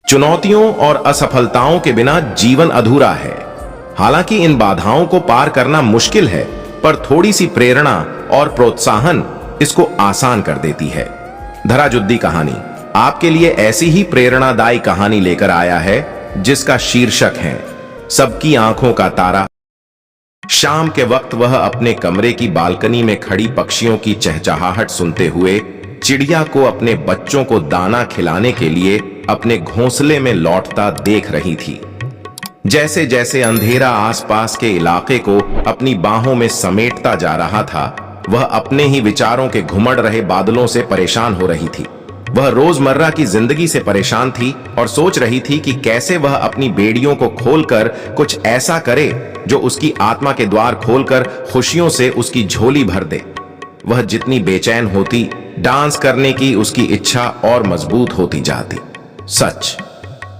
चुनौतियों और असफलताओं के बिना जीवन अधूरा है। हालांकि इन बाधाओं को पार करना मुश्किल है, पर थोड़ी सी प्रेरणा और प्रोत्साहन इसको आसान कर देती है। धराजुद्दी कहानी आपके लिए ऐसी ही प्रेरणादायी कहानी लेकर आया है, जिसका शीर्षक है सबकी आंखों का तारा। शाम के वक्त वह अपने कमरे की बालकनी में खड़ी पक्षियों की चहचहाहट सुनते हुए चिड़िया को अपने बच्चों को दाना खिलाने के लिए अपने घोंसले में लौटता देख रही थी। जैसे जैसे अंधेरा आसपास के इलाके को अपनी बाहों में समेटता जा रहा था, वह अपने ही विचारों के घुमड़ रहे बादलों से परेशान हो रही थी। वह रोजमर्रा की जिंदगी से परेशान थी और सोच रही थी कि कैसे वह अपनी बेड़ियों को खोलकर कुछ ऐसा करे जो उसकी आत्मा के द्वार खोलकर खुशियों से उसकी झोली भर दे। वह जितनी बेचैन होती, डांस करने की उसकी इच्छा और मजबूत होती जाती। सच,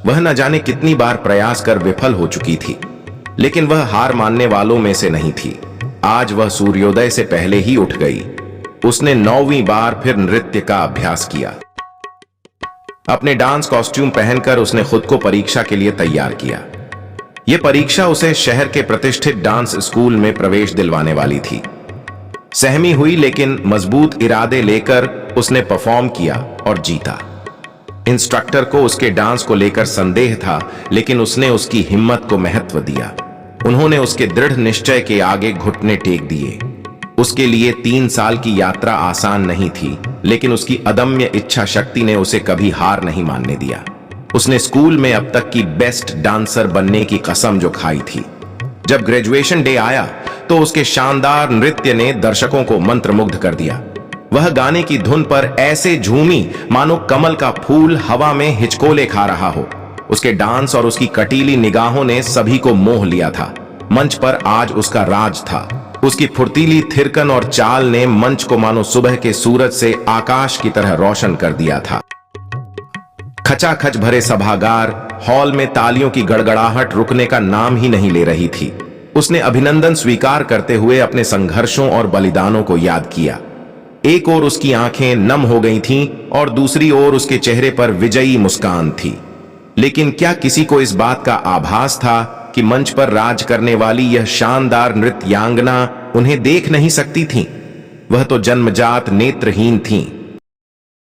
वह न जाने कितनी बार प्रयास कर विफल हो चुकी थी, लेकिन वह हार मानने वालों में से नहीं थी। आज वह सूर्योदय से पहले ही उठ गई। उसने 9वीं बार फिर नृत्य का अभ्यास किया। अपने डांस कॉस्ट्यूम पहनकर उसने खुद को परीक्षा के लिए तैयार किया। यह परीक्षा उसे शहर के प्रतिष्ठित डांस स्कूल में प्रवेश दिलवाने वाली थी। सहमी हुई लेकिन मजबूत इरादे लेकर उसने परफॉर्म किया और जीता। इंस्ट्रक्टर को उसके डांस को लेकर संदेह था, लेकिन उसने उसकी हिम्मत को महत्व दिया। उन्होंने उसके दृढ़ निश्चय के आगे घुटने टेक दिए। उसके लिए 3 साल की यात्रा आसान नहीं थी, लेकिन उसकी अदम्य इच्छा शक्ति ने उसे कभी हार नहीं मानने दिया। उसने स्कूल में अब तक की बेस्ट डांसर बनने की कसम जो खाई थी। जब ग्रेजुएशन डे आया तो उसके शानदार नृत्य ने दर्शकों को मंत्रमुग्ध कर दिया। वह गाने की धुन पर ऐसे झूमी मानो कमल का फूल हवा में हिचकोले खा रहा हो। उसके डांस और उसकी कटीली निगाहों ने सभी को मोह लिया था। मंच पर आज उसका राज था। उसकी फुर्तीली थिरकन और चाल ने मंच को मानो सुबह के सूरज से आकाश की तरह रोशन कर दिया था। खचाखच भरे सभागार हॉल में तालियों की गड़गड़ाहट रुकने का नाम ही नहीं ले रही थी। उसने अभिनंदन स्वीकार करते हुए अपने संघर्षों और बलिदानों को याद किया। एक ओर उसकी आंखें नम हो गई थीं और दूसरी ओर उसके चेहरे पर विजयी मुस्कान थी। लेकिन क्या किसी को इस बात का आभास था कि मंच पर राज करने वाली यह शानदार नृत्यांगना उन्हें देख नहीं सकती थी? वह तो जन्मजात नेत्रहीन थीं।